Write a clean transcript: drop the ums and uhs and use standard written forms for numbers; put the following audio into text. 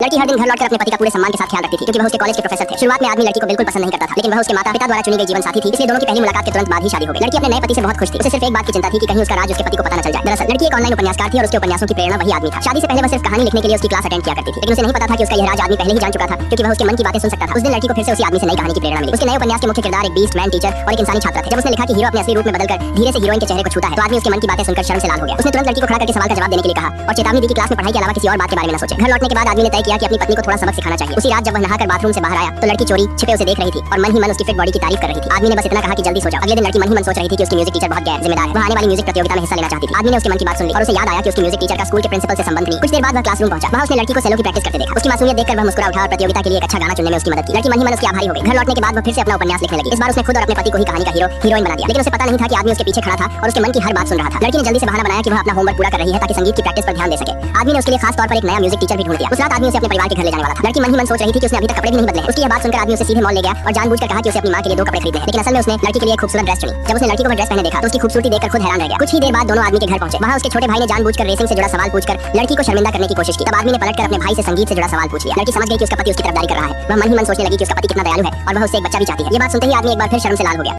लड़की हर दिन घर लौटकर अपने पति का पूरे सम्मान के साथ ख्याल रखती थी, क्योंकि वह उसके कॉलेज के प्रोफेसर थे। शुरुआत में आदमी लड़की को बिल्कुल पसंद नहीं करता था, लेकिन वह उसके माता-पिता द्वारा चुनी गई जीवन साथी थी, इसलिए दोनों की पहली मुलाकात के तुरंत बाद ही शादी हो गई। लड़की अपने नए पति से बहुत खुश थी। उसे सिर्फ एक बात की चिंता थी कि कहीं उसका राज उसके पति को पता न चल जाए। दरअसल लड़की एक ऑनलाइन उपन्यासकार थी और उसके उपन्यासों की प्रेरणा वही आदमी था। शादी से पहले वह सिर्फ कहानी लिखने के लिए उसकी क्लास अटेंड किया करती थी, लेकिन उसे नहीं पता था कि उसका यह राज आदमी पहले ही जान चुका था, क्योंकि वह उसके मन की बातें सुन सकता था। उस दिन लड़की को फिर से उसी आदमी से नई कहानी की प्रेरणा मिली। उसके नए उपन्यास के मुख्य किरदार एक बीस्ट मैन टीचर और एक इंसानी छात्र थे। जब उसने लिखा कि हीरो अपने असली रूप में बदलकर धीरे से हीरोइन के चेहरे को छूता है, तो आदमी उसके मन की बातें सुनकर शर्म से लाल हो गया। उसने तुरंत लड़की को खड़ा करके सवाल का जवाब देने के लिए कहा और चेतावनी दी कि क्लास में पढ़ाई के अलावा किसी और बात के बारे में न सोचे। घर लौटने के बाद आदमी ने तय किया कि अपनी पत्नी को थोड़ा सबक सिखाना चाहिए। उसी रात जब वह नहाकर बाथरूम से बाहर आया तो लड़की चोरी छिपे उसे देख रही थी और मन ही मन उसकी फिट बॉडी की तारीफ कर रही थी। आदमी ने बस इतना कहा कि जल्दी सो जाओ। अगले दिन लड़की मन ही मन सोच रही थी कि उसकी म्यूजिक टीचर बहुत गैर जिम्मेदार है। वह आने वाली म्यूजिक प्रतियोगिता में हिस्सा लेना चाहती थी। आदमी ने उसके मन की बात सुन ली और उसे याद आया कि उसकी म्यूजिक टीचर का स्कूल के प्रिंसिपल से संबंध नहीं। कुछ देर बाद वह क्लासरूम पहुंचा। वहां उसने लड़की को सेलो की प्रैक्टिस करते देखा। उसकी मासूमियत देखकर वह मुस्कुरा उठा और प्रतियोगिता के लिए एक अच्छा गाना चुनने में उसकी मदद की। लड़की मन ही मन उसकी आभारी हो गई। घर लौटने के बाद वह फिर से अपना उपन्यास लिखने लगी। इस बार उसने खुद और अपने पति को ही कहानी का हीरो हीरोइन बना दिया, लेकिन उसे पता नहीं था कि आदमी उसके पीछे खड़ा था और उसके मन की हर बात सुन रहा था। लड़की ने जल्दी से बहाना बनाया कि वह अपना होमवर्क पूरा कर रही है ताकि संगीत की प्रैक्टिस पर ध्यान दे सके। आदमी ने उसके लिए खास तौर पर एक नया म्यूजिक टीचर भी ढूंढ दिया। उस रात आदमी उसे अपने परिवार के घर ले जाने वाला था। लड़की मन ही मन सोच रही थी कि उसने अभी तक कपड़े भी नहीं बदले हैं। उसकी यह बात सुनकर आदमी उसे सीधे मॉल ले गया और जानबूझकर कहा कि उसे अपनी मां के लिए 2 कपड़े खरीदने हैं, लेकिन असल में उसने लड़की के लिए एक खूबसूरत ड्रेस चुनी। जब उसने लड़की को वह ड्रेस पहने देखा तो उसकी खूबसूरती देखकर खुद हैरान रह गया। कुछ ही देर बाद दोनों आदमी के घर पहुंचे। वहां उसके छोटे भाई ने जानबूझकर रेसिंग से जुड़ा सवाल पूछकर लड़की को शर्मिंदा करने की कोशिश की। तब आदमी ने पलटकर अपने भाई से संगीत से जुड़ा सवाल पूछ लिया। लड़की समझ गई कि उसका पति उसकी तरफदारी कर रहा है। वह मन ही मन सोचने लगी कि उसका पति कितना दयालु है और वह उससे एक बच्चा भी चाहती है। ये बात सुनते ही आदमी एक बार फिर शर्म से लाल हो गया।